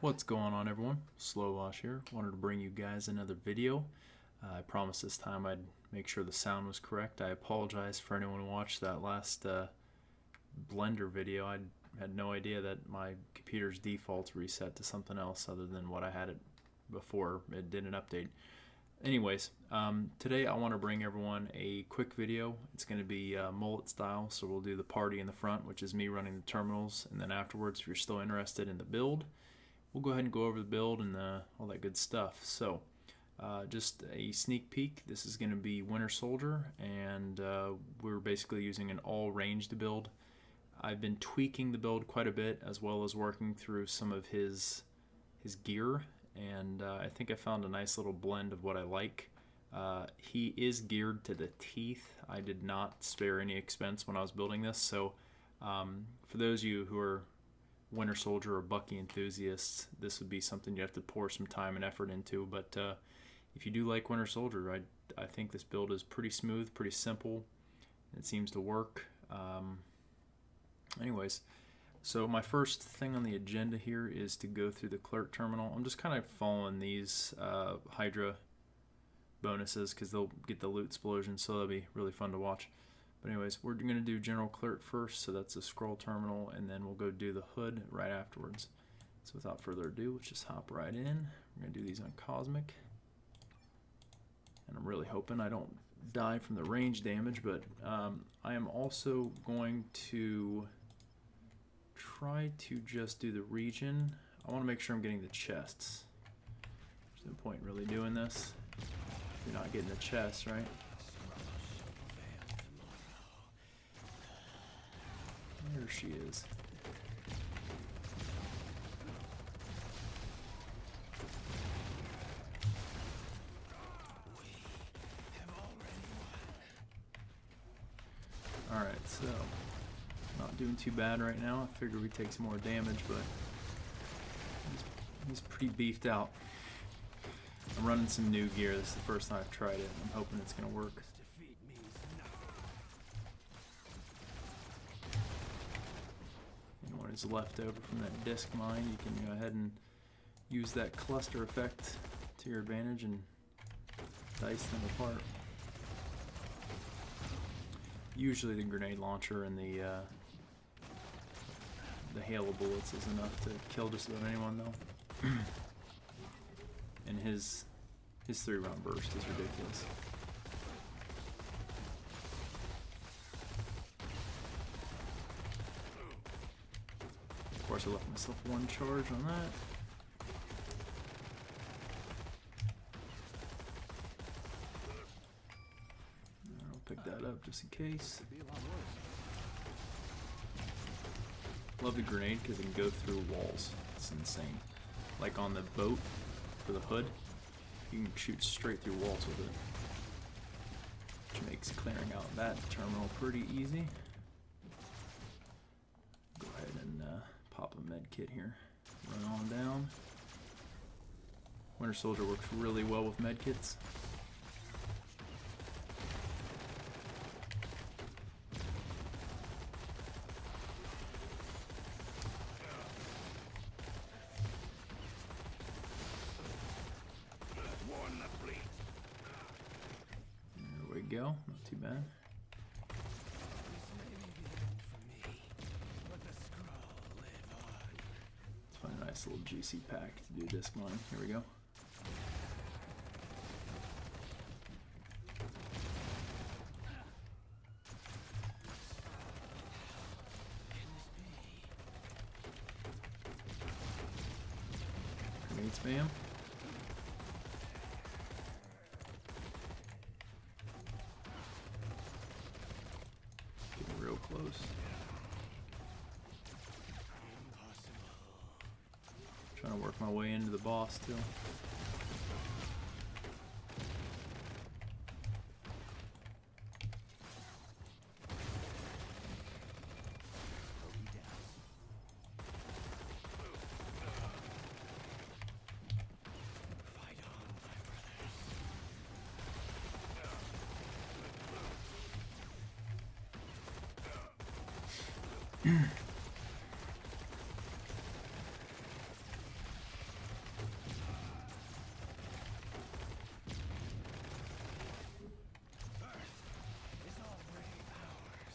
What's going on, everyone? Slovosh here. Wanted to bring you guys another video. I promised this time I'd make sure the sound was correct. I apologize for anyone who watched that last Blender video. I had no idea that my computer's defaults reset to something else other than what I had it before it did an update. Anyways, today I want to bring everyone a quick video. It's going to be mullet style, so we'll do the party in the front, which is me running the terminals, and then afterwards, if you're still interested in the build, we'll go ahead and go over the build and all that good stuff. So just a sneak peek, this is going to be Winter Soldier, and we're basically using an all ranged build. I've been tweaking the build quite a bit, as well as working through some of his gear, and I think I found a nice little blend of what I like. He is geared to the teeth. I did not spare any expense when I was building this, so for those of you who are Winter Soldier or Bucky enthusiasts, this would be something you have to pour some time and effort into. But if you do like Winter Soldier, I think this build is pretty smooth, pretty simple. It seems to work. Anyways, so my first thing on the agenda here is to go through the clerk terminal. I'm just kind of following these Hydra bonuses because they'll get the loot explosion, so that'll be really fun to watch. But anyways, we're going to do General Clerk first, so that's a Skrull terminal, and then we'll go do the hood right afterwards. So without further ado, let's just hop right in. We're going to do these on Cosmic. And I'm really hoping I don't die from the range damage, but I am also going to try to just do the region. I want to make sure I'm getting the chests. There's no point in really doing this if you're not getting the chests, right? There she is. Alright, so not doing too bad right now. I figured we'd take some more damage, but he's pretty beefed out. I'm running some new gear. This is the first time I've tried it. I'm hoping it's going to work. What is left over from that disc mine, you can go ahead and use that cluster effect to your advantage and dice them apart. Usually the grenade launcher and the hail of bullets is enough to kill just about anyone, though. And his 3-round burst is ridiculous. Of course, I left myself one charge on that. I'll pick that up just in case. Love the grenade because it can go through walls. It's insane. Like on the boat for the hood, you can shoot straight through walls with it, which makes clearing out that terminal pretty easy. Go ahead and pop a med kit here. Run on down. Winter Soldier works really well with med kits. There we go. Not too bad. Nice little juicy pack to do disc mine. Here we go. Grenade spam. Getting real close. Trying to work my way into the boss still.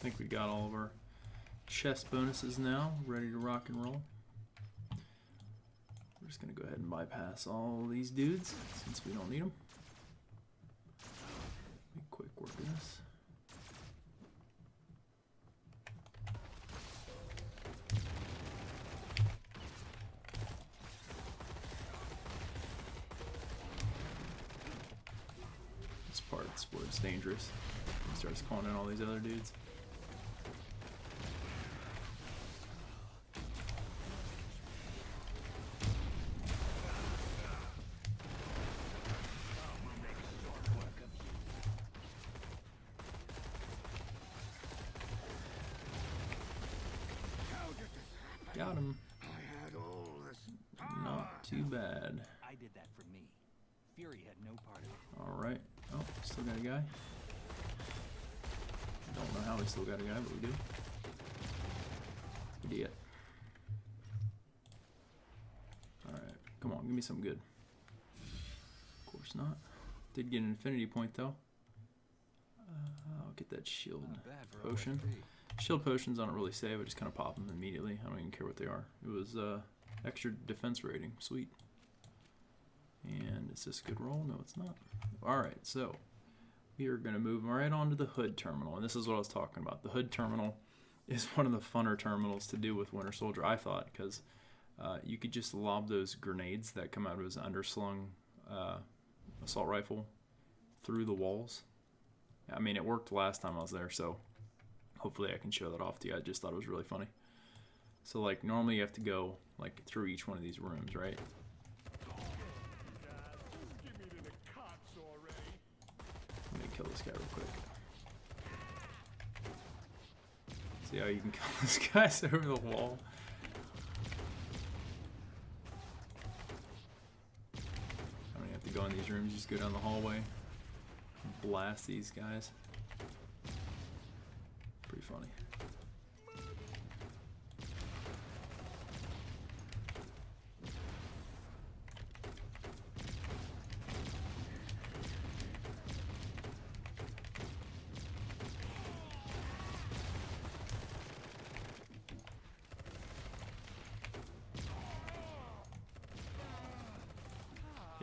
think we got all of our chest bonuses now, ready to rock and roll. We're just going to go ahead and bypass all these dudes since we don't need them. Make quick work of this. This part's where it's dangerous. He starts calling in all these other dudes. Got him. Not too bad. I did that for me. Fury had no part of it. Alright. Oh, still got a guy. Don't know how we still got a guy, but we do. Idiot. Alright. Come on, give me some good. Of course not. Did get an infinity point though. I'll get that shield potion. Shield potions I don't really save, I just kind of pop them immediately. I don't even care what they are. It was extra defense rating. Sweet. And is this a good roll? No, it's not. Alright, so we are going to move right on to the hood terminal. And this is what I was talking about. The hood terminal is one of the funner terminals to do with Winter Soldier, I thought, because you could just lob those grenades that come out of his underslung assault rifle through the walls. I mean, it worked last time I was there, so hopefully I can show that off to you. I just thought it was really funny. So, like, normally you have to go, like, through each one of these rooms, right? Let me kill this guy real quick. See how you can kill this guy over the wall? I don't even have to go in these rooms, just go down the hallway and blast these guys. Pretty funny.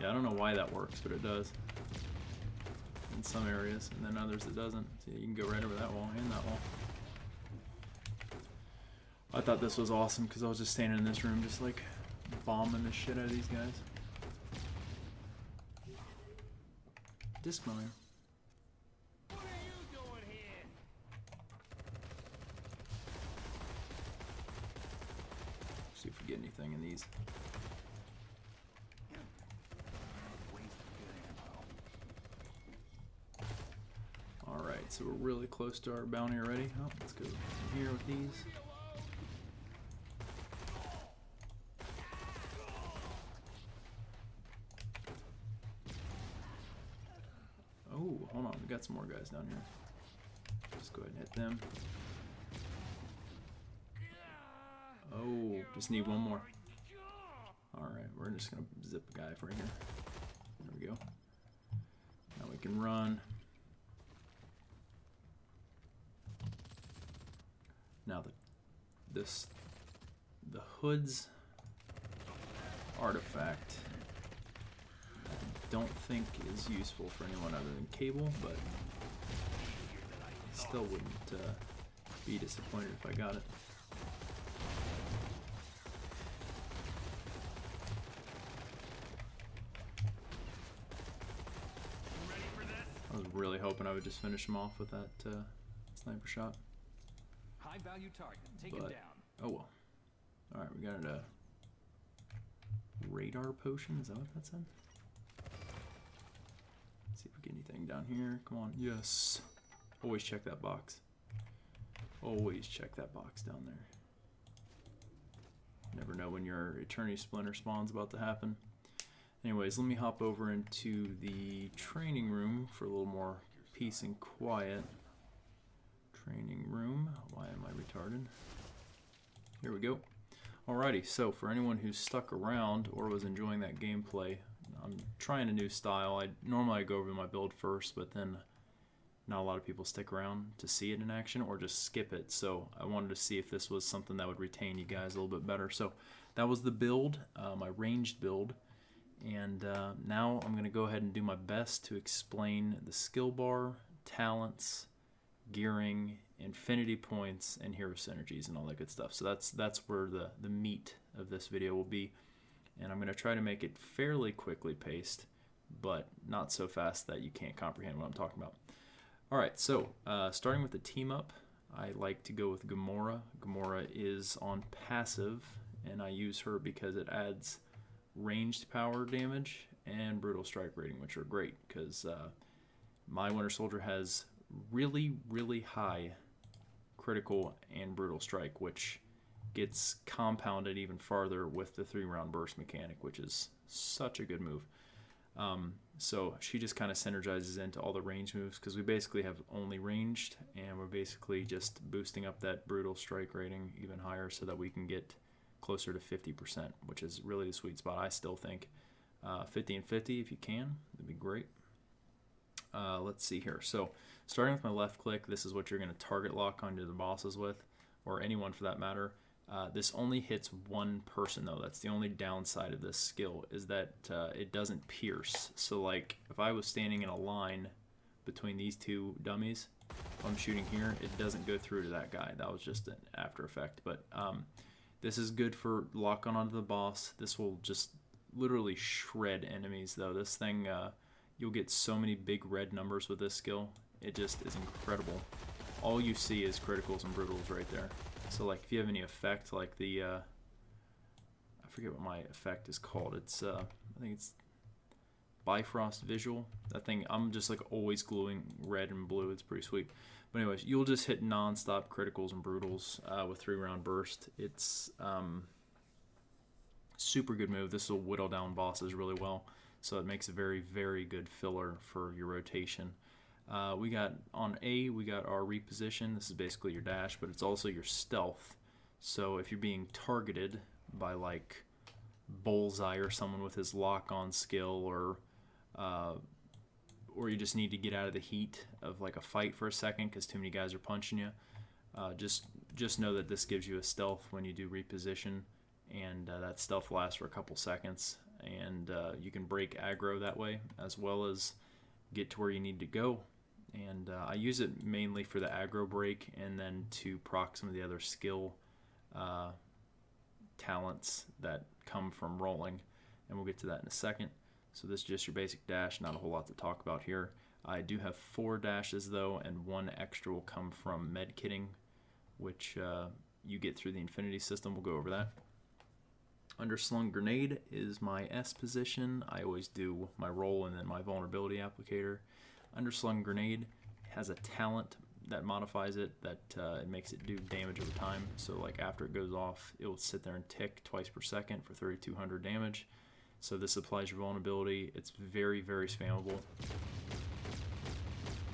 Yeah, I don't know why that works, but it does. In some areas, and then others it doesn't. So you can go right over that wall and that wall. I thought this was awesome because I was just standing in this room just like bombing the shit out of these guys. Disc miner. What are you doing here? See if we get anything in these. Alright, so we're really close to our bounty already. Oh, let's go in here with these. Oh, hold on, we got some more guys down here. Just go ahead and hit them. Oh, just need one more. Alright, we're just gonna zip a guy for here. There we go. Now we can run. Now the hood's artifact I don't think is useful for anyone other than Cable, but still wouldn't be disappointed if I got it. I was really hoping I would just finish him off with that sniper shot. High value target. Take him down. Oh well. Alright, we got a radar potion. Is that what that said? Let's see if we get anything down here. Come on. Yes. Always check that box. Always check that box down there. Never know when your Eternity Splinter spawn's about to happen. Anyways, let me hop over into the training room for a little more peace and quiet. Training room. Why am I retarded? Here we go. Alrighty, so for anyone who's stuck around or was enjoying that gameplay, I'm trying a new style. Normally I go over my build first, but then not a lot of people stick around to see it in action or just skip it. So I wanted to see if this was something that would retain you guys a little bit better. So that was the build, my ranged build. And now I'm going to go ahead and do my best to explain the skill bar, talents, gearing, infinity points, and hero synergies and all that good stuff. So that's where the meat of this video will be. And I'm going to try to make it fairly quickly paced, but not so fast that you can't comprehend what I'm talking about. All right, so starting with the team up, I like to go with Gamora. Gamora is on passive, and I use her because it adds ranged power damage and brutal strike rating, which are great because my Winter Soldier has really, really high critical and brutal strike, which gets compounded even farther with the 3-round burst mechanic, which is such a good move. So she just kind of synergizes into all the range moves because we basically have only ranged, and we're basically just boosting up that brutal strike rating even higher so that we can get closer to 50%, which is really the sweet spot. I still think 50 and 50 if you can, that'd be great. Let's see here. So starting with my left click, this is what you're going to target lock onto the bosses with, or anyone for that matter. This only hits one person though. That's the only downside of this skill, is that it doesn't pierce. So like if I was standing in a line between these two dummies, if I'm shooting here, it doesn't go through to that guy. That was just an after effect. But this is good for lock onto the boss. This will just literally shred enemies though. This thing, you'll get so many big red numbers with this skill. It just is incredible. All you see is criticals and brutals right there. So like if you have any effect, like the I forget what my effect is called. It's I think it's Bifrost Visual. That thing, I'm just like always gluing red and blue. It's pretty sweet. But anyways, you'll just hit non-stop criticals and brutals with 3-round burst. It's super good move. This will whittle down bosses really well. So it makes a very, very good filler for your rotation. We got on A, we got our reposition. This is basically your dash, but it's also your stealth. So if you're being targeted by like Bullseye or someone with his lock-on skill, or you just need to get out of the heat of like a fight for a second because too many guys are punching you, just know that this gives you a stealth when you do reposition, and that stealth lasts for a couple seconds, and you can break aggro that way as well as get to where you need to go. And I use it mainly for the aggro break and then to proc some of the other skill talents that come from rolling, and we'll get to that in a second. So this is just your basic dash, not a whole lot to talk about here. I do have 4 dashes though, and 1 extra will come from med kitting, which you get through the infinity system. We'll go over that. Underslung grenade is my S position. I always do my roll and then my vulnerability applicator. Underslung grenade has a talent that modifies it, that it makes it do damage over time. So like after it goes off, it will sit there and tick twice per second for 3,200 damage. So this applies your vulnerability. It's very, very spammable.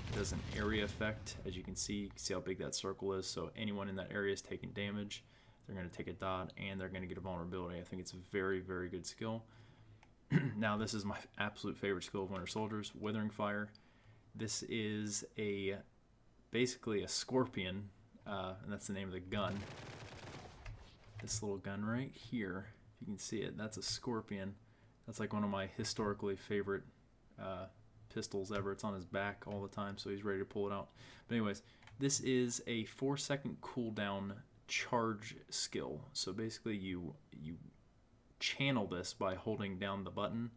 It does an area effect, as you can see how big that circle is. So anyone in that area is taking damage. They're going to take a dot, and they're going to get a vulnerability. I think it's a very, very good skill. Now, this is my absolute favorite skill of Winter Soldiers, Withering Fire. This is basically a scorpion, and that's the name of the gun. This little gun right here, if you can see it, that's a scorpion. That's like one of my historically favorite pistols ever. It's on his back all the time, so he's ready to pull it out. But anyways, this is a 4-second cooldown charge skill. So basically you channel this by holding down the button,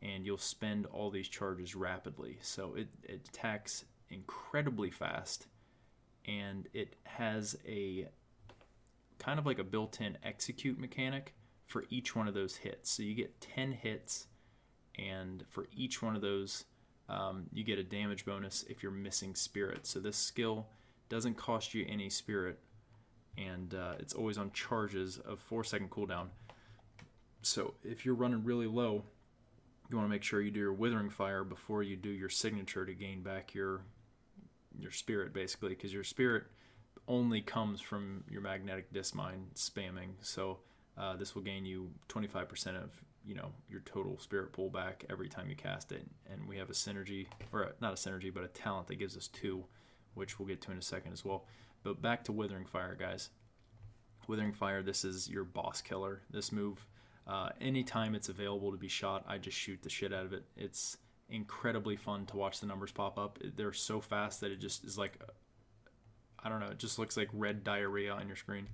and you'll spend all these charges rapidly. So it attacks incredibly fast, and it has a kind of like a built-in execute mechanic for each one of those hits. So you get 10 hits, and for each one of those you get a damage bonus if you're missing spirit. So this skill doesn't cost you any spirit, and it's always on charges of 4-second cooldown. So if you're running really low, you want to make sure you do your Withering Fire before you do your signature to gain back your spirit, basically, because your spirit only comes from your magnetic disc mine spamming. So this will gain you 25% of your total spirit pull back every time you cast it. And we have a synergy, or not a synergy, but a talent that gives us 2, which we'll get to in a second as well. But back to Withering Fire, guys. Withering Fire, this is your boss killer. This move, anytime it's available to be shot, I just shoot the shit out of it. It's incredibly fun to watch the numbers pop up. They're so fast that it just is like, I don't know, it just looks like red diarrhea on your screen.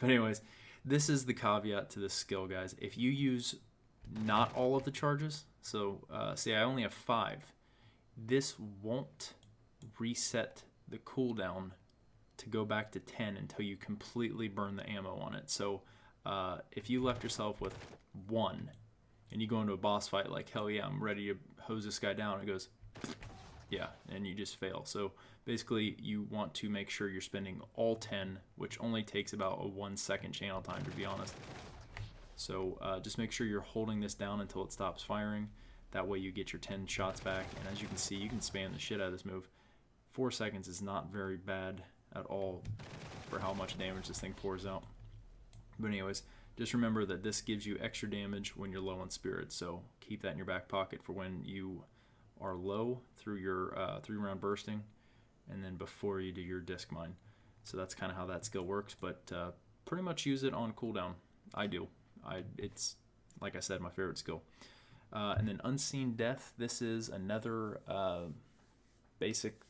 But anyways, this is the caveat to this skill, guys. If you use not all of the charges, so say I only have 5, this won't reset the cooldown to go back to 10 until you completely burn the ammo on it. So if you left yourself with 1 and you go into a boss fight like, hell yeah, I'm ready to hose this guy down, it goes, yeah, and you just fail. So basically you want to make sure you're spending all 10, which only takes about a 1-second channel time, to be honest. So just make sure you're holding this down until it stops firing. That way you get your 10 shots back, and as you can see, you can spam the shit out of this move. 4 seconds is not very bad at all for how much damage this thing pours out. But anyways, just remember that this gives you extra damage when you're low on spirits, so keep that in your back pocket for when you are low through your 3-round bursting, and then before you do your disc mine. So that's kind of how that skill works, but pretty much use it on cooldown. I do. It's, like I said, my favorite skill. And then Unseen Death, this is another basic,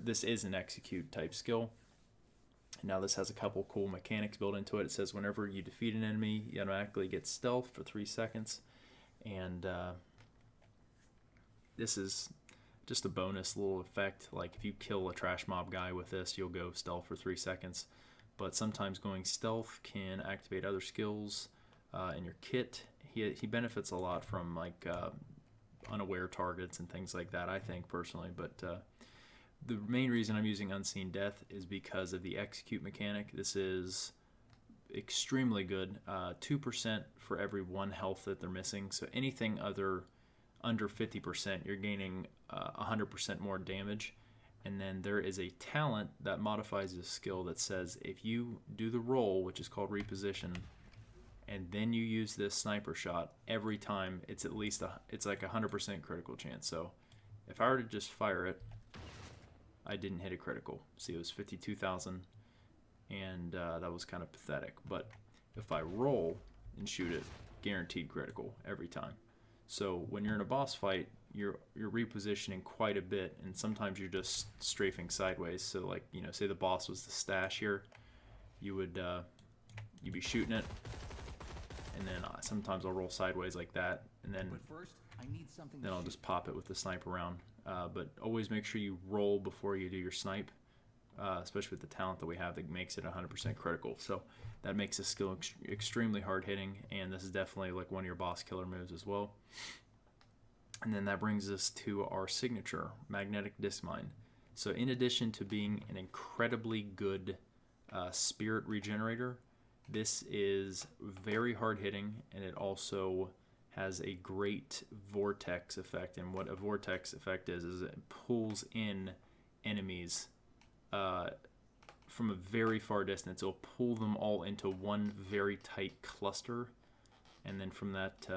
this is an execute type skill. Now this has a couple cool mechanics built into it. It says whenever you defeat an enemy, you automatically get stealth for 3 seconds. And this is just a bonus little effect. Like if you kill a trash mob guy with this, you'll go stealth for 3 seconds. But sometimes going stealth can activate other skills in your kit. He benefits a lot from like unaware targets and things like that, I think, personally. But the main reason I'm using Unseen Death is because of the execute mechanic. This is extremely good. 2% for every 1 health that they're missing. So anything under 50%, you're gaining 100% more damage. And then there is a talent that modifies this skill that says if you do the roll, which is called reposition, and then you use this sniper shot every time, it's at least it's like 100% critical chance. So if I were to just fire it, I didn't hit a critical. See, it was 52,000, and that was kind of pathetic. But if I roll and shoot it, guaranteed critical every time. So when you're in a boss fight, you're repositioning quite a bit, and sometimes you're just strafing sideways. So like, say the boss was the stash here, you'd be shooting it, and then sometimes I'll roll sideways like that, and then I'll just pop it with the sniper round. But always make sure you roll before you do your snipe, especially with the talent that we have that makes it 100% critical. So that makes this skill extremely hard hitting, and this is definitely like one of your boss killer moves as well. And then that brings us to our signature, Magnetic Disc Mine. So in addition to being an incredibly good spirit regenerator, this is very hard hitting, and it also has a great vortex effect. And what a vortex effect is it pulls in enemies from a very far distance. It'll pull them all into one very tight cluster, and then from that,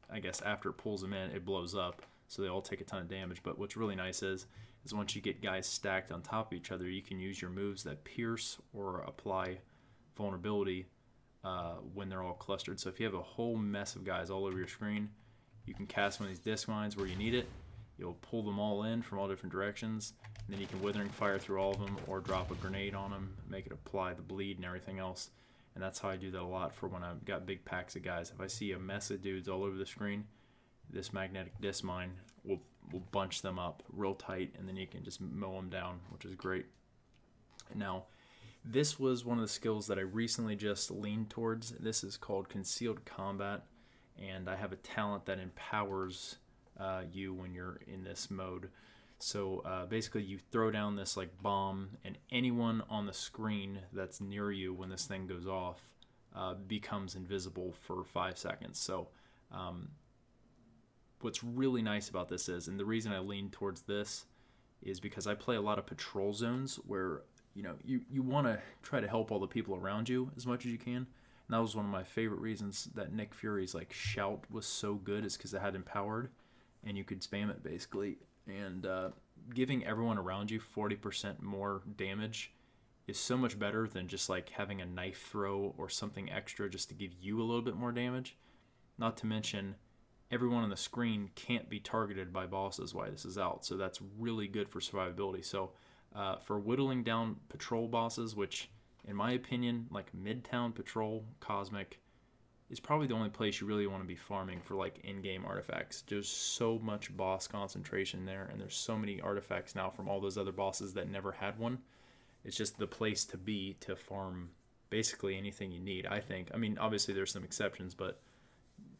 I guess after it pulls them in, it blows up, so they all take a ton of damage. But what's really nice is once you get guys stacked on top of each other, you can use your moves that pierce or apply vulnerability when they're all clustered. So if you have a whole mess of guys all over your screen, you can cast one of these disc mines where you need it. You'll pull them all in from all different directions, and then you can Withering Fire through all of them, or drop a grenade on them, make it apply the bleed and everything else. And that's how I do that a lot for when I've got big packs of guys. If I see a mess of dudes all over the screen, this Magnetic Disc Mine will bunch them up real tight, and then you can just mow them down, which is great. Now, this was one of the skills that I recently just leaned towards. This is called Concealed Combat, and I have a talent that empowers you when you're in this mode. So basically you throw down this like bomb, and anyone on the screen that's near you when this thing goes off becomes invisible for 5 seconds. So what's really nice about this is, and the reason I lean towards this is because I play a lot of patrol zones where you want to try to help all the people around you as much as you can, And that was one of my favorite reasons that Nick Fury's like shout was so good, is because it had empowered, and you could spam it basically. And giving everyone around you 40% more damage is so much better than just like having a knife throw or something extra just to give you a little bit more damage. Not to mention, everyone on the screen can't be targeted by bosses while this is out, so that's really good for survivability. So for whittling down patrol bosses, which in my opinion, like Midtown Patrol Cosmic is probably the only place you really want to be farming for like in-game artifacts. There's so much boss concentration there, and there's so many artifacts now from all those other bosses that never had one. It's just the place to be to farm basically anything you need, I think. I mean, obviously there's some exceptions, but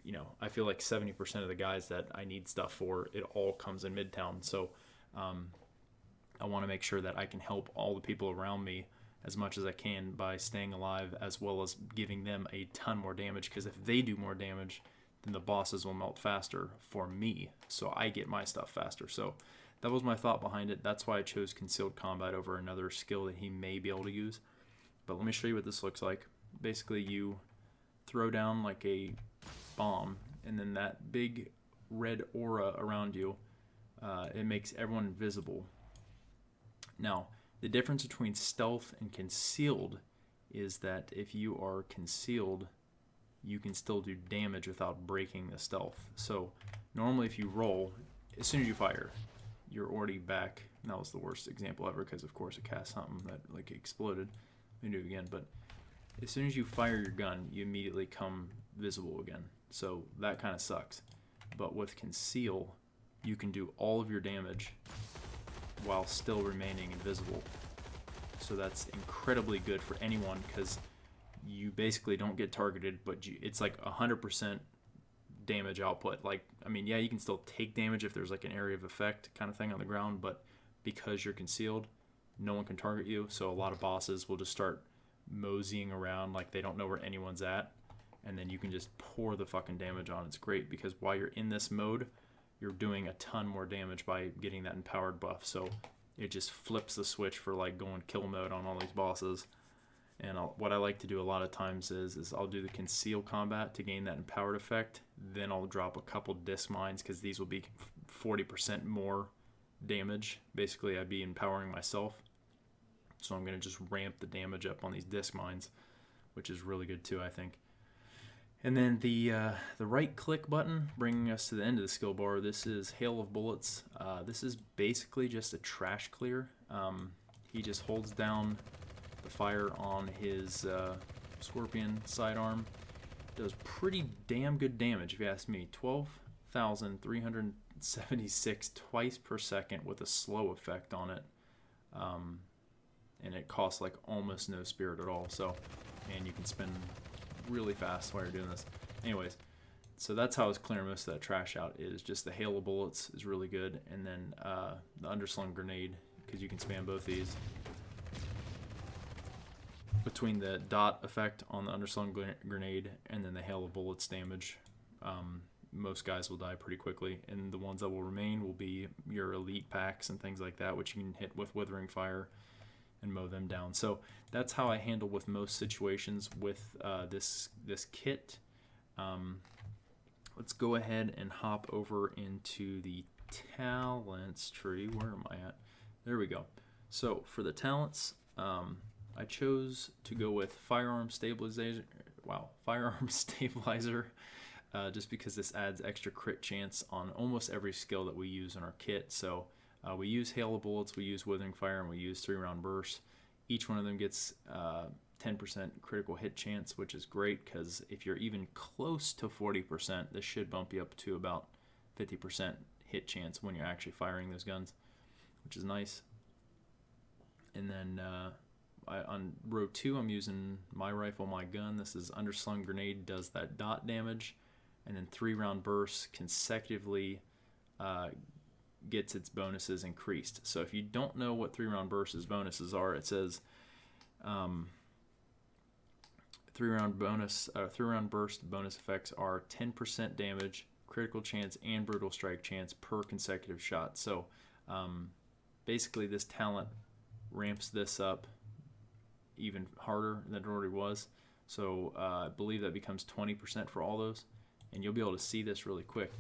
you know, I feel like 70% of the guys that I need stuff for, it all comes in Midtown. So I want to make sure that I can help all the people around me as much as I can by staying alive, as well as giving them a ton more damage, because if they do more damage, then the bosses will melt faster for me, so I get my stuff faster. So that was my thought behind it. That's why I chose Concealed Combat over another skill that he may be able to use. But let me show you what this looks like. Basically, you throw down like a bomb, and then that big red aura around you, it makes everyone invisible. Now, the difference between stealth and concealed is that if you are concealed, you can still do damage without breaking the stealth. So normally if you roll, as soon as you fire, you're already back. And that was the worst example ever, because of course it cast something that like exploded. Let me do it again. But as soon as you fire your gun, you immediately come visible again. So that kind of sucks. But with conceal, you can do all of your damage while still remaining invisible. So that's incredibly good for anyone, because you basically don't get targeted, but it's like 100% damage output. Like, I mean, yeah, you can still take damage if there's like an area of effect kind of thing on the ground, but because you're concealed, no one can target you. So a lot of bosses will just start moseying around like they don't know where anyone's at, and then you can just pour the fucking damage on. It's great because while you're in this mode, you're doing a ton more damage by getting that empowered buff. So it just flips the switch for like going kill mode on all these bosses. And what I like to do a lot of times is I'll do the conceal combat to gain that empowered effect. Then I'll drop a couple disc mines, because these will be 40% more damage. Basically, I'd be empowering myself. So I'm going to just ramp the damage up on these disc mines, which is really good too, I think. And then the right click button, bringing us to the end of the skill bar. This is Hail of Bullets. This is basically just a trash clear. He just holds down the fire on his Scorpion sidearm. Does pretty damn good damage, if you ask me. 12,376 twice per second with a slow effect on it. And it costs like almost no spirit at all. So, and you can spin really fast while you're doing this. Anyways, so that's how I was clearing most of that trash out, is just the Hail of Bullets is really good, and then the Underslung Grenade, because you can spam both these. Between the dot effect on the Underslung Grenade and then the Hail of Bullets damage, most guys will die pretty quickly, and the ones that will remain will be your elite packs and things like that, which you can hit with Withering Fire and mow them down. So that's how I handle with most situations with this kit. Let's go ahead and hop over into the talents tree. Where am I at? There we go. So for the talents, I chose to go with Firearm Stabilizer. Wow, Firearm Stabilizer, just because this adds extra crit chance on almost every skill that we use in our kit. So we use Hail of Bullets, we use Withering Fire, and we use 3-round bursts. Each one of them gets 10% critical hit chance, which is great, because if you're even close to 40%, this should bump you up to about 50% hit chance when you're actually firing those guns, which is nice. And then on row 2, I'm using my rifle, my gun. This is Underslung Grenade, does that dot damage, and then 3-round bursts consecutively gets its bonuses increased. So if you don't know what 3-round bursts bonuses are, it says 3-round burst bonus effects are 10% damage, critical chance, and brutal strike chance per consecutive shot. So basically this talent ramps this up even harder than it already was. So I believe that becomes 20% for all those, and you'll be able to see this really quick.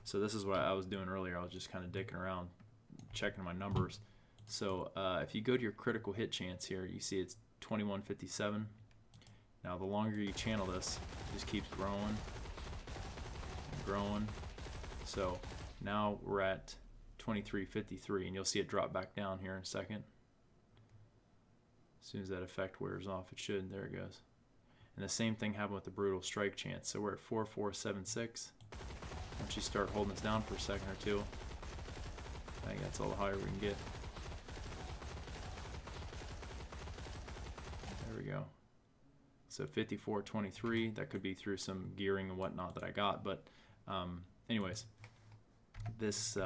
So this is what I was doing earlier. I was just kind of dicking around, checking my numbers. So if you go to your critical hit chance here, you see it's 2157. Now the longer you channel this, it just keeps growing and growing. So now we're at 2353, and you'll see it drop back down here in a second. As soon as that effect wears off, it should. There it goes. And the same thing happened with the brutal strike chance. So we're at 4476. Once you start holding this down for a second or two, I think that's all the higher we can get. There we go. So 5423, that could be through some gearing and whatnot that I got, but anyways, this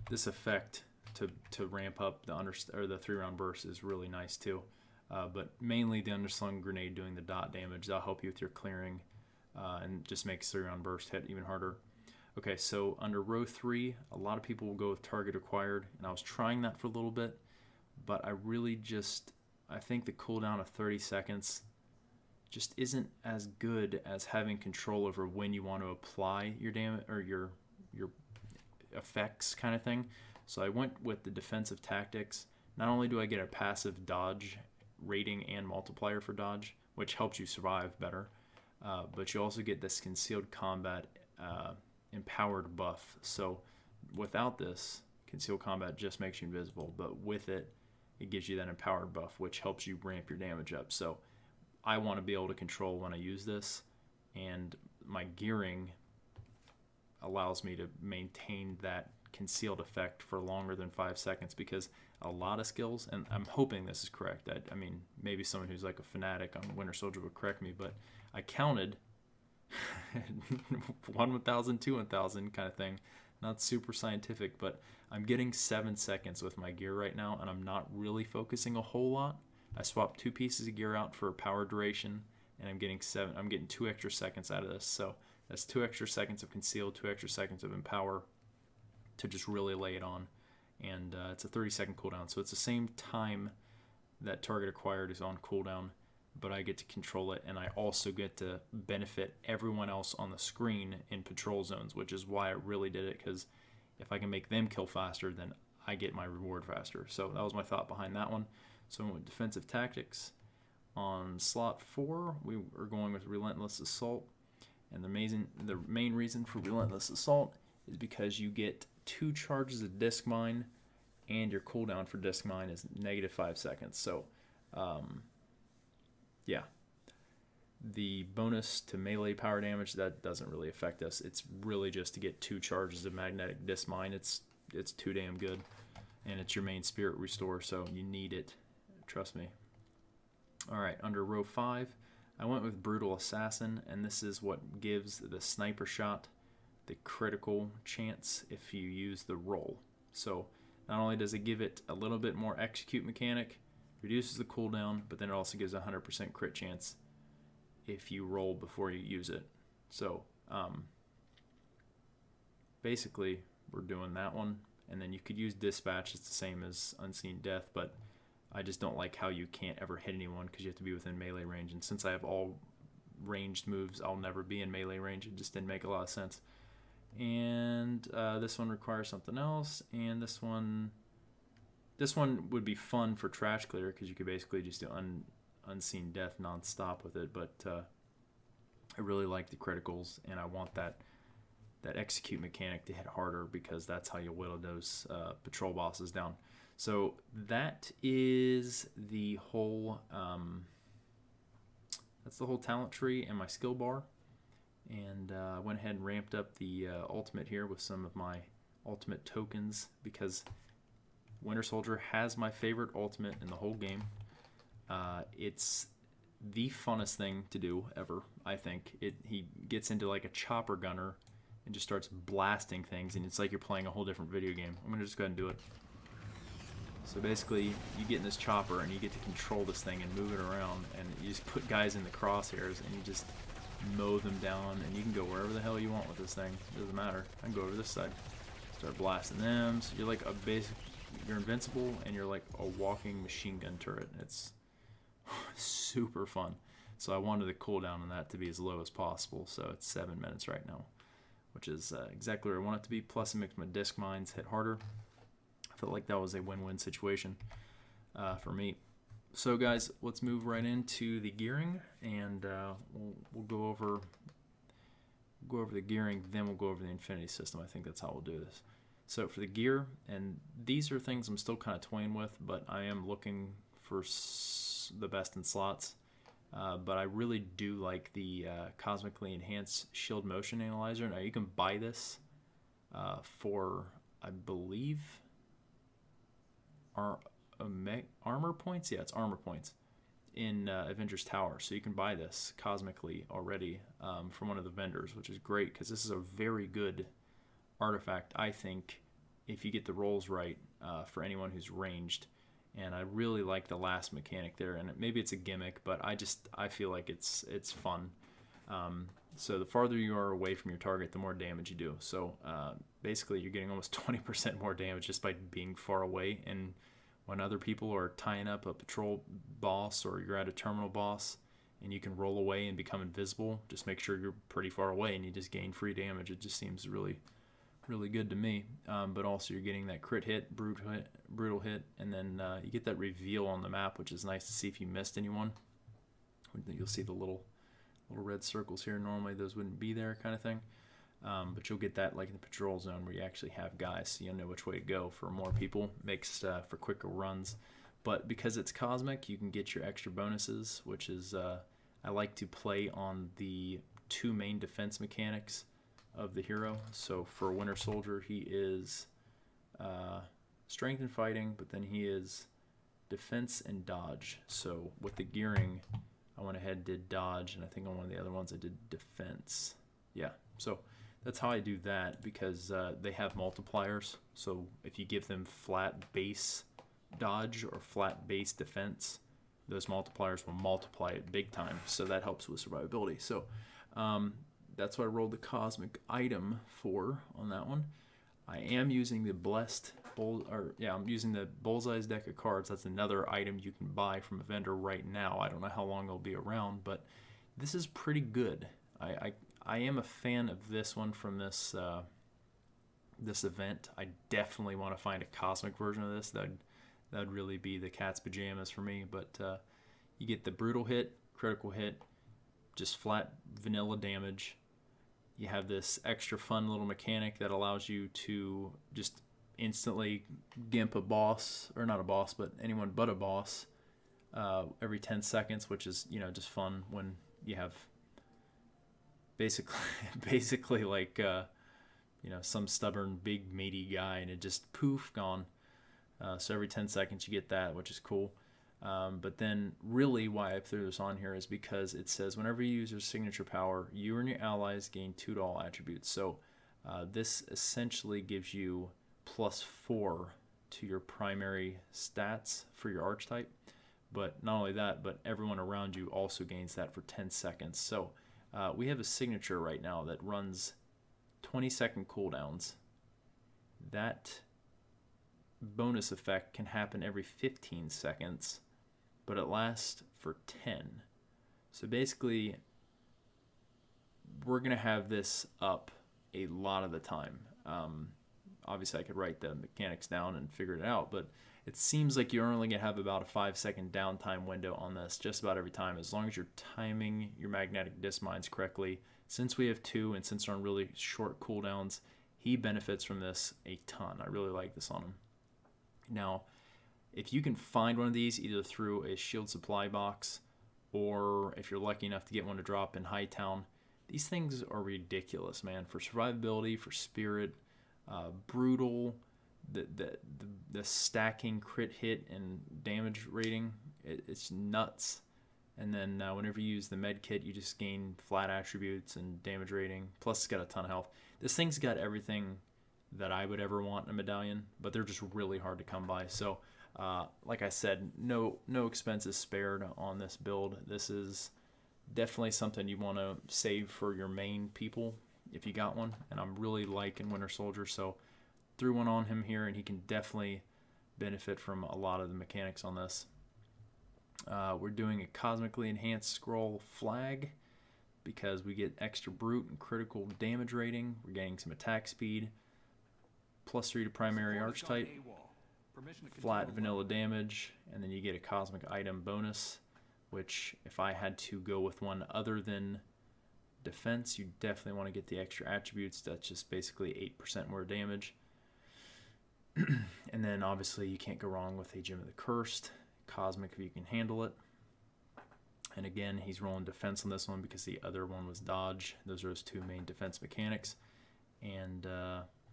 effect to ramp up the 3-round burst is really nice too. But mainly the underslung grenade doing the dot damage, that'll help you with your clearing and just makes 3-round burst hit even harder. Okay, so under row 3, a lot of people will go with target acquired, and I was trying that for a little bit, but I think the cooldown of 30 seconds just isn't as good as having control over when you want to apply your damage or your effects kind of thing. So I went with the defensive tactics. Not only do I get a passive dodge rating and multiplier for dodge, which helps you survive better, but you also get this concealed combat empowered buff. So without this, concealed combat just makes you invisible, but with it, it gives you that empowered buff, which helps you ramp your damage up. So I want to be able to control when I use this, and my gearing allows me to maintain that concealed effect for longer than 5 seconds, because a lot of skills, and I'm hoping this is correct, I mean, maybe someone who's like a fanatic on Winter Soldier would correct me, but I counted 1 1000, 2 1000 kind of thing. Not super scientific, but I'm getting 7 seconds with my gear right now, and I'm not really focusing a whole lot. I swapped 2 pieces of gear out for power duration, and I'm getting 2 extra seconds out of this. So that's 2 extra seconds of concealed, 2 extra seconds of empower to just really lay it on. And it's a 30-second cooldown, so it's the same time that target acquired is on cooldown, but I get to control it, and I also get to benefit everyone else on the screen in patrol zones, which is why I really did it, because if I can make them kill faster, then I get my reward faster. So that was my thought behind that one. So I went with defensive tactics. On slot 4, we are going with relentless assault, and the main reason for relentless assault is because you get 2 charges of disc mine, and your cooldown for disc mine is -5 seconds. So yeah, the bonus to melee power damage, that doesn't really affect us. It's really just to get 2 charges of magnetic disc mine. It's too damn good, and it's your main spirit restore, so you need it, trust me. All right, under row 5, I went with brutal assassin, and this is what gives the sniper shot the critical chance if you use the roll. So not only does it give it a little bit more execute mechanic, reduces the cooldown, but then it also gives a 100% crit chance if you roll before you use it. So basically we're doing that one, and then you could use dispatch. It's the same as unseen death, but I just don't like how you can't ever hit anyone because you have to be within melee range, and since I have all ranged moves, I'll never be in melee range. It just didn't make a lot of sense. And this one requires something else, and this one would be fun for trash clear because you could basically just do unseen death non-stop with it, but I really like the criticals, and I want that execute mechanic to hit harder, because that's how you whittle those patrol bosses down. So that is the whole talent tree and my skill bar. And I went ahead and ramped up the ultimate here with some of my ultimate tokens, because Winter Soldier has my favorite ultimate in the whole game. It's the funnest thing to do ever, I think. He gets into like a chopper gunner and just starts blasting things, and it's like you're playing a whole different video game. I'm going to just go ahead and do it. So basically, you get in this chopper, and you get to control this thing and move it around, and you just put guys in the crosshairs, and you just mow them down, and you can go wherever the hell you want with this thing. It doesn't matter. I can go over this side, start blasting them. So you're like you're invincible, and you're like a walking machine gun turret. It's super fun. So I wanted the cooldown on that to be as low as possible. So it's 7 minutes right now, which is exactly where I want it to be. Plus it makes my disc mines hit harder. I felt like that was a win-win situation for me. So guys, let's move right into the gearing, and we'll go over the gearing, then we'll go over the infinity system. I think that's how we'll do this. So for the gear, and these are things I'm still kind of toying with, but I am looking for the best in slots. But I really do like the cosmically enhanced shield motion analyzer. Now you can buy this for, I believe, armor points. Yeah, it's armor points in Avengers Tower. So you can buy this cosmically already from one of the vendors, which is great because this is a very good artifact, I think, if you get the rolls right for anyone who's ranged. And I really like the last mechanic there, and maybe it's a gimmick, but I feel like it's fun. So the farther you are away from your target, the more damage you do. So basically you're getting almost 20% more damage just by being far away. And when other people are tying up a patrol boss, or you're at a terminal boss and you can roll away and become invisible, just make sure you're pretty far away and you just gain free damage. It just seems really good to me. But also you're getting that crit hit, brutal hit, and then you get that reveal on the map, which is nice to see if you missed anyone. You'll see the little red circles here. Normally those wouldn't be there, kind of thing. But you'll get that like in the patrol zone where you actually have guys, so you'll know which way to go for more people. Makes for quicker runs. But because it's cosmic, you can get your extra bonuses, which is I like to play on the 2 main defense mechanics of the hero. So for Winter Soldier, he is strength and fighting, but then he is defense and dodge. So with the gearing, I went ahead and did dodge, and I think on one of the other ones I did defense. Yeah, so that's how I do that, because they have multipliers. So if you give them flat base dodge or flat base defense, those multipliers will multiply it big time. So that helps with survivability. So that's what I rolled the cosmic item for on that one. I am using the I'm using the Bullseye's deck of cards. That's another item you can buy from a vendor right now. I don't know how long it'll be around, but this is pretty good. I am a fan of this one from this event. I definitely want to find a cosmic version of this. That'd really be the cat's pajamas for me. But you get the brutal hit, critical hit, just flat vanilla damage. You have this extra fun little mechanic that allows you to just instantly gimp a boss, or not a boss, but anyone but a boss, every 10 seconds, which is, just fun when you have basically like, some stubborn, big, meaty guy, and it just poof, gone. So every 10 seconds you get that, which is cool. But then really why I threw this on here is because it says whenever you use your signature power, you and your allies gain 2 to all attributes. So this essentially gives you +4 to your primary stats for your archetype. But not only that, but everyone around you also gains that for 10 seconds. So we have a signature right now that runs 20-second cooldowns. That bonus effect can happen every 15 seconds, but it lasts for 10. So basically, we're going to have this up a lot of the time. Obviously, I could write the mechanics down and figure it out, but it seems like you're only going to have about a 5-second downtime window on this just about every time, as long as you're timing your magnetic disc mines correctly. Since we have 2, and since they're on really short cooldowns, he benefits from this a ton. I really like this on him. Now, if you can find one of these either through a shield supply box, or if you're lucky enough to get one to drop in Hightown, these things are ridiculous, man. For survivability, for spirit, brutal, the stacking crit hit and damage rating, it's nuts. And then whenever you use the med kit, you just gain flat attributes and damage rating. Plus, it's got a ton of health. This thing's got everything that I would ever want in a medallion, but they're just really hard to come by. So, like I said, no expenses spared on this build. This is definitely something you want to save for your main people if you got one. And I'm really liking Winter Soldier, so threw one on him here, and he can definitely benefit from a lot of the mechanics on this. We're doing a cosmically enhanced Skrull flag because we get extra brute and critical damage rating. We're getting some attack speed, +3 to primary archetype, flat vanilla damage, and then you get a cosmic item bonus, which if I had to go with one other than defense, you definitely want to get the extra attributes. That's just basically 8% more damage. And then obviously you can't go wrong with a Gem of the Cursed, cosmic if you can handle it. And again, he's rolling defense on this one because the other one was dodge. Those are his two main defense mechanics. And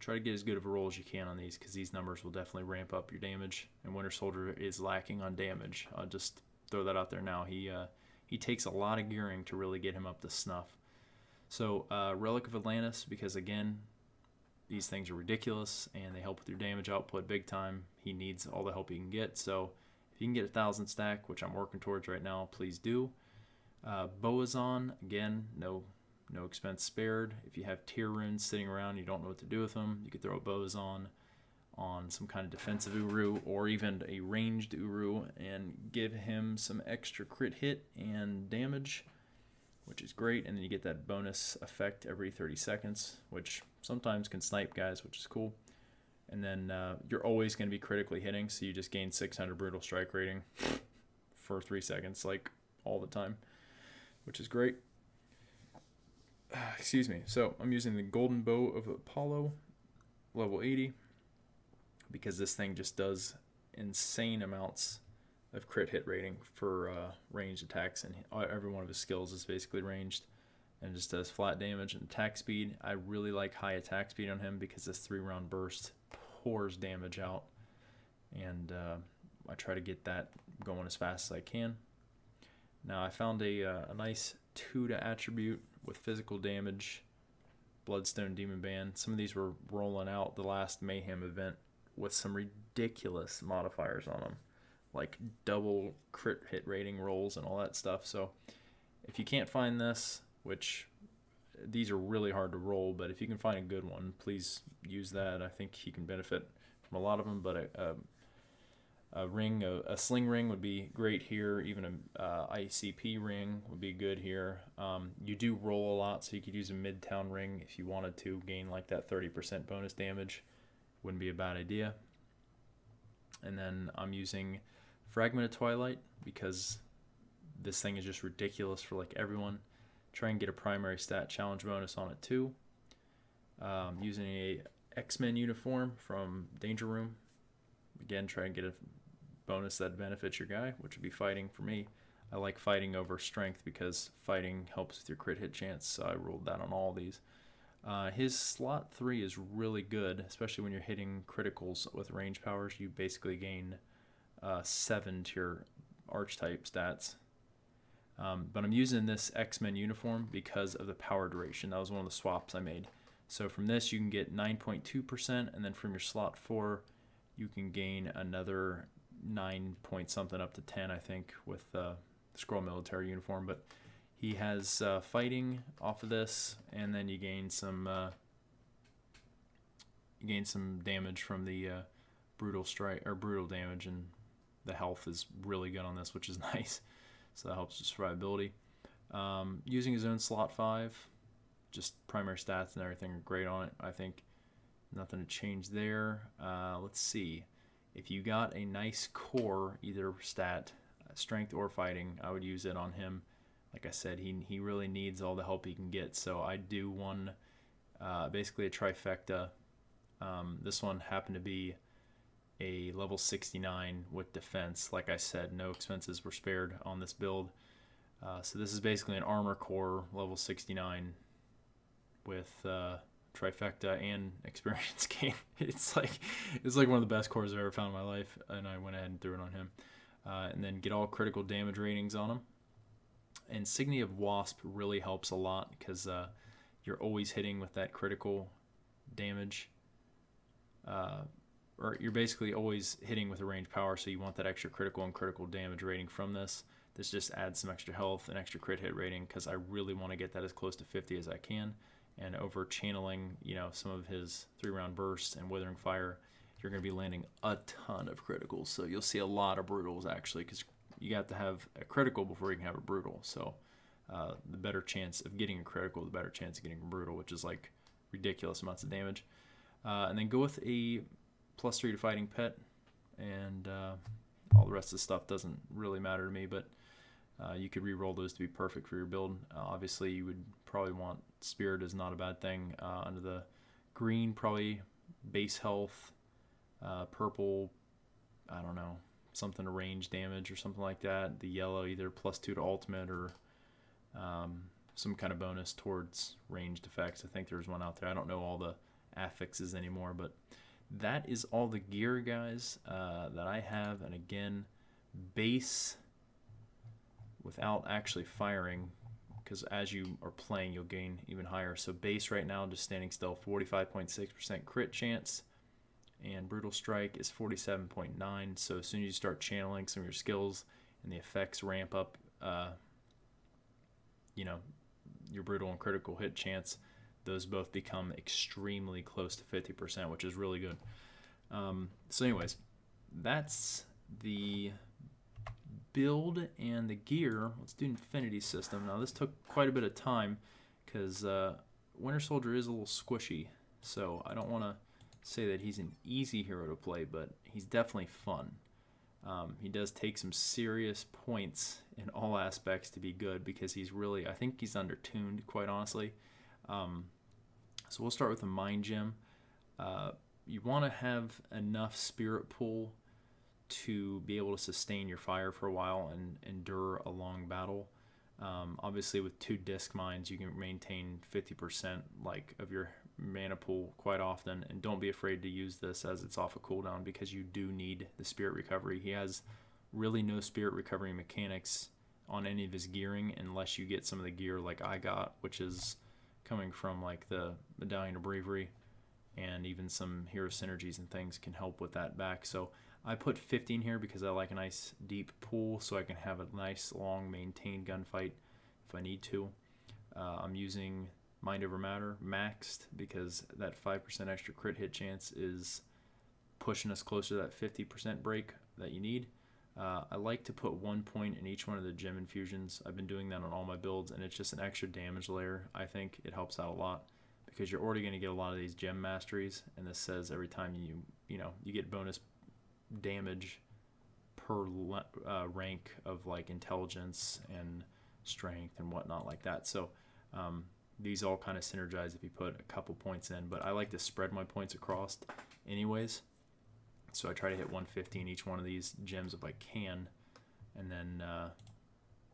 try to get as good of a roll as you can on these because these numbers will definitely ramp up your damage. And Winter Soldier is lacking on damage. I'll just throw that out there now. He takes a lot of gearing to really get him up to snuff. So Relic of Atlantis, because again, these things are ridiculous and they help with your damage output big time. He needs all the help he can get. So if you can get 1,000 stack, which I'm working towards right now, please do. Boazon, again, no expense spared. If you have tier runes sitting around, you don't know what to do with them, you could throw a Boazon on some kind of defensive Uru or even a ranged Uru and give him some extra crit hit and damage, which is great. And then you get that bonus effect every 30 seconds, which sometimes can snipe guys, which is cool. And then you're always going to be critically hitting, so you just gain 600 brutal strike rating for 3 seconds, like all the time, which is great. Excuse me. So I'm using the Golden Bow of Apollo, level 80, because this thing just does insane amounts of crit hit rating for ranged attacks, and every one of his skills is basically ranged and just does flat damage and attack speed. I really like high attack speed on him because this 3-round burst pours damage out, and I try to get that going as fast as I can. Now I found a nice 2 to attribute with physical damage, Bloodstone Demon Band. Some of these were rolling out the last Mayhem event with some ridiculous modifiers on them, like double crit hit rating rolls and all that stuff. So if you can't find this, which these are really hard to roll, but if you can find a good one, please use that. I think he can benefit from a lot of them, but a sling ring would be great here. Even a ICP ring would be good here. You do roll a lot, so you could use a Midtown ring if you wanted to gain like that 30% bonus damage. Wouldn't be a bad idea. And then I'm using Fragment of Twilight because this thing is just ridiculous for like everyone. Try and get a primary stat challenge bonus on it too. Using a X-Men uniform from Danger Room. Again, try and get a bonus that benefits your guy, which would be fighting for me. I like fighting over strength because fighting helps with your crit hit chance, so I rolled that on all these. His slot 3 is really good, especially when you're hitting criticals with range powers. You basically gain 7 to your archetype stats. But I'm using this X-Men uniform because of the power duration. That was one of the swaps I made. So from this you can get 9.2%, and then from your slot 4 you can gain another 9 point something up to 10, I think, with the Skrull military uniform. But he has fighting off of this, and then you gain some damage from the brutal strike or brutal damage, and the health is really good on this, which is nice. So that helps with survivability. Using his own slot 5, just primary stats and everything are great on it. I think nothing to change there. Let's see. If you got a nice core, either stat, strength or fighting, I would use it on him. Like I said, he really needs all the help he can get. So I do one, basically a trifecta. This one happened to be a level 69 with defense. Like I said, no expenses were spared on this build. So this is basically an armor core level 69 with trifecta and experience gain. It's like one of the best cores I've ever found in my life, and I went ahead and threw it on him. And then get all critical damage ratings on him. Insignia of Wasp really helps a lot because you're always hitting with that critical damage. Or you're basically always hitting with a range power, so you want that extra critical and critical damage rating from this. This just adds some extra health and extra crit hit rating because I really want to get that as close to 50 as I can. And over channeling, some of his 3-round bursts and Withering Fire, you're going to be landing a ton of criticals. So you'll see a lot of brutals actually because you got to have a critical before you can have a brutal. So the better chance of getting a critical, the better chance of getting a brutal, which is like ridiculous amounts of damage. And then go with a +3 to fighting pet, and all the rest of the stuff doesn't really matter to me, but you could re-roll those to be perfect for your build. Obviously, you would probably want Spirit is not a bad thing. Under the green, probably base health, purple, I don't know, something to range damage or something like that. The yellow, either +2 to ultimate or some kind of bonus towards ranged effects. I think there's one out there. I don't know all the affixes anymore, but that is all the gear, guys, that I have. And again, base without actually firing, because as you are playing, you'll gain even higher. So base right now, just standing still, 45.6% crit chance, and brutal strike is 47.9. So as soon as you start channeling some of your skills and the effects ramp up, you know, your brutal and critical hit chance, those both become extremely close to 50%, which is really good. So anyways, that's the build and the gear. Let's do Infinity System. Now this took quite a bit of time because Winter Soldier is a little squishy, so I don't want to say that he's an easy hero to play, but he's definitely fun. He does take some serious points in all aspects to be good, because he's really, I think he's undertuned, quite honestly. So we'll start with the Mind Gem. You want to have enough spirit pool to be able to sustain your fire for a while and endure a long battle. Obviously, with 2 disc mines, you can maintain 50% like of your mana pool quite often, and don't be afraid to use this as it's off a cooldown, because you do need the spirit recovery. He has really no spirit recovery mechanics on any of his gearing unless you get some of the gear like I got, which is coming from like the Medallion of Bravery, and even some hero synergies and things can help with that back. So I put 15 here because I like a nice deep pool, so I can have a nice long maintained gunfight if I need to. I'm using Mind Over Matter maxed because that 5% extra crit hit chance is pushing us closer to that 50% break that you need. I like to put 1 point in each one of the gem infusions. I've been doing that on all my builds, and it's just an extra damage layer. I think it helps out a lot because you're already going to get a lot of these gem masteries, and this says every time you get bonus damage per rank of like intelligence and strength and whatnot like that. So these all kind of synergize if you put a couple points in, but I like to spread my points across anyways. So I try to hit 150 in each one of these gems if I can, and then I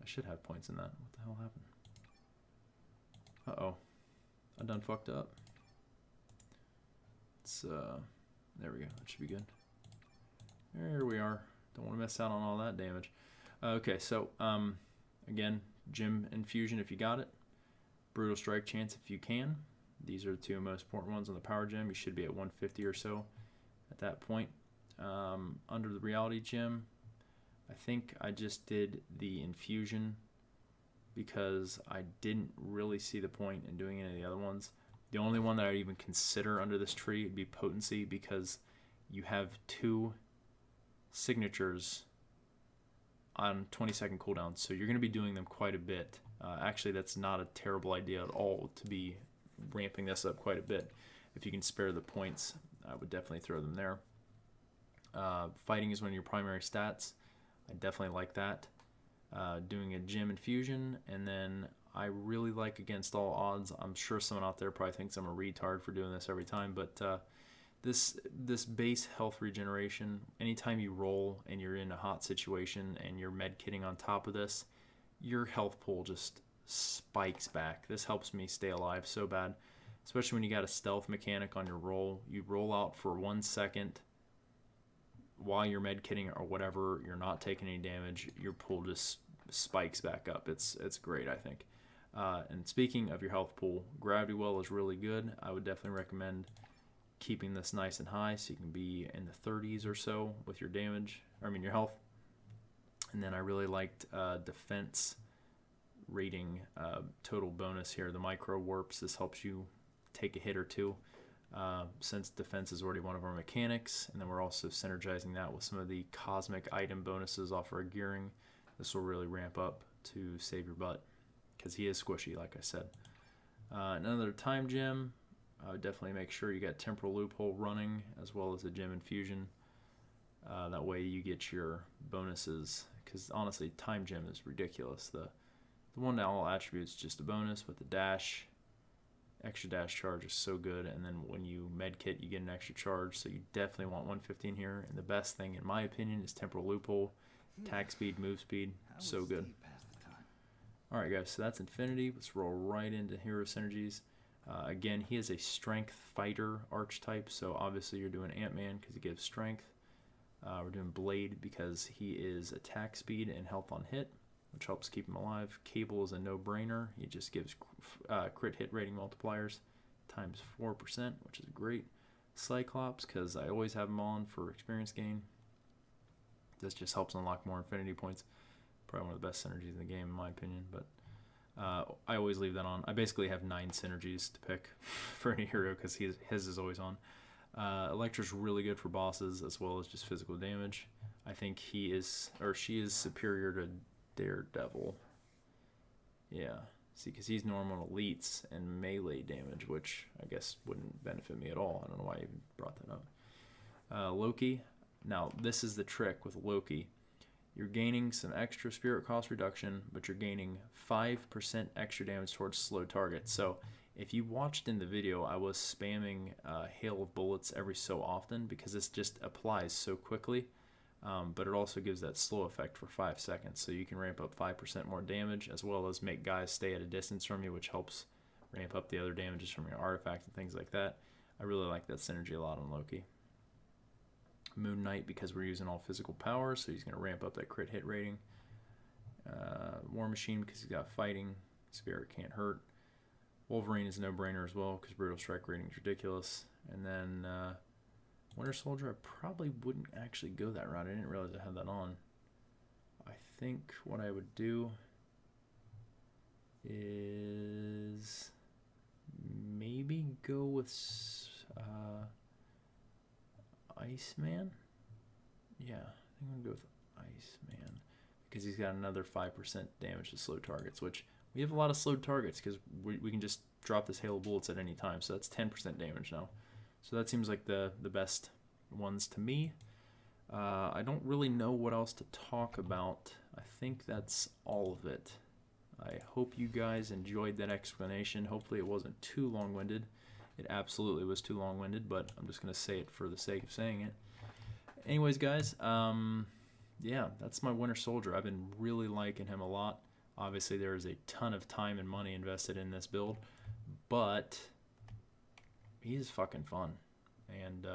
should have points in that. What the hell happened? Uh-oh. I done fucked up. It's there we go. That should be good. There we are. Don't want to miss out on all that damage. Okay, so again, gem infusion if you got it. Brutal strike chance if you can. These are the 2 most important ones on the power gem. You should be at 150 or so at that point. Under the reality gem, I think I just did the infusion because I didn't really see the point in doing any of the other ones. The only one that I'd even consider under this tree would be potency, because you have 2 signatures on 20-second cooldowns, so you're going to be doing them quite a bit. Actually, that's not a terrible idea at all to be ramping this up quite a bit. If you can spare the points, I would definitely throw them there. Fighting is one of your primary stats. I definitely like that. Doing a gem infusion, and then I really like against all odds. I'm sure someone out there probably thinks I'm a retard for doing this every time, but this base health regeneration, anytime you roll and you're in a hot situation and you're med kitting on top of this, your health pool just spikes back. This helps me stay alive so bad, especially when you got a stealth mechanic on your roll. You roll out for 1 second while you're med kitting or whatever, you're not taking any damage, your pool just spikes back up. It's great, I think. And speaking of your health pool, Gravity Well is really good. I would definitely recommend keeping this nice and high so you can be in the 30s or so with your damage, your health. And then I really liked defense rating total bonus here, the micro warps. This helps you take a hit or 2. Since defense is already one of our mechanics, and then we're also synergizing that with some of the cosmic item bonuses off our gearing, this will really ramp up to save your butt, because he is squishy, like I said. Another time gem, I would definitely make sure you got Temporal Loophole running, as well as a Gem Infusion. That way you get your bonuses, because honestly, time gem is ridiculous. The one to all attributes just a bonus, with the dash, extra dash charge is so good, and then when you medkit, you get an extra charge, so you definitely want 115 here. And the best thing, in my opinion, is Temporal Loophole, attack speed, move speed, so good. Alright guys, so that's Infinity. Let's roll right into Hero Synergies. Again, he is a strength fighter archetype, so obviously you're doing Ant-Man because he gives strength. We're doing Blade because he is attack speed and health on hit, which helps keep him alive. Cable is a no-brainer. He just gives crit hit rating multipliers times 4%, which is great. Cyclops, because I always have him on for experience gain. This just helps unlock more Infinity points. Probably one of the best synergies in the game, in my opinion, but I always leave that on. I basically have 9 synergies to pick for any hero because his is always on. Elektra's really good for bosses as well as just physical damage. I think he is, or she is, superior to Daredevil. Yeah, see, because he's normal elites and melee damage, which I guess wouldn't benefit me at all. I don't know why I even brought that up. Loki. Now, this is the trick with Loki. You're gaining some extra spirit cost reduction, but you're gaining 5% extra damage towards slow targets. So if you watched in the video, I was spamming Hail of Bullets every so often because this just applies so quickly, but it also gives that slow effect for 5 seconds. So you can ramp up 5% more damage, as well as make guys stay at a distance from you, which helps ramp up the other damages from your artifact and things like that. I really like that synergy a lot on Loki. Moon Knight, because we're using all physical power, so he's going to ramp up that crit hit rating. War Machine, because he's got fighting. Spirit can't hurt. Wolverine is a no-brainer as well, because Brutal Strike rating is ridiculous. And then Winter Soldier, I probably wouldn't actually go that route. I didn't realize I had that on. I think what I would do is maybe go with Iceman? Yeah, I think I'm going to go with Iceman because he's got another 5% damage to slow targets, which we have a lot of slow targets because we can just drop this Hail of Bullets at any time, so that's 10% damage now. So that seems like the best ones to me. I don't really know what else to talk about. I think that's all of it. I hope you guys enjoyed that explanation. Hopefully it wasn't too long-winded. It absolutely was too long-winded, but I'm just going to say it for the sake of saying it. Anyways, guys, yeah, that's my Winter Soldier. I've been really liking him a lot. Obviously, there is a ton of time and money invested in this build, but he's fucking fun. And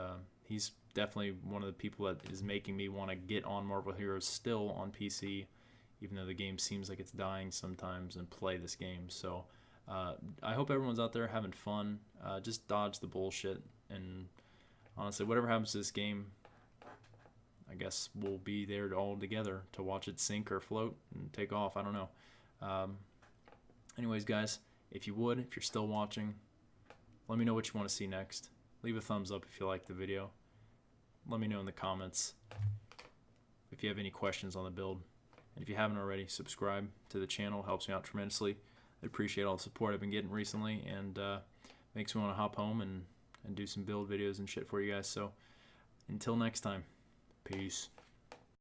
he's definitely one of the people that is making me want to get on Marvel Heroes still on PC, even though the game seems like it's dying sometimes, and play this game. So I hope everyone's out there having fun. Just dodge the bullshit, and honestly, whatever happens to this game, I guess we'll be there all together to watch it sink or float and take off. I don't know. Anyways, guys, if you're still watching, let me know what you want to see next. Leave a thumbs up if you like the video. Let me know in the comments if you have any questions on the build. And if you haven't already, subscribe to the channel. It helps me out tremendously. I appreciate all the support I've been getting recently, and makes me want to hop home and do some build videos and shit for you guys. So until next time, peace.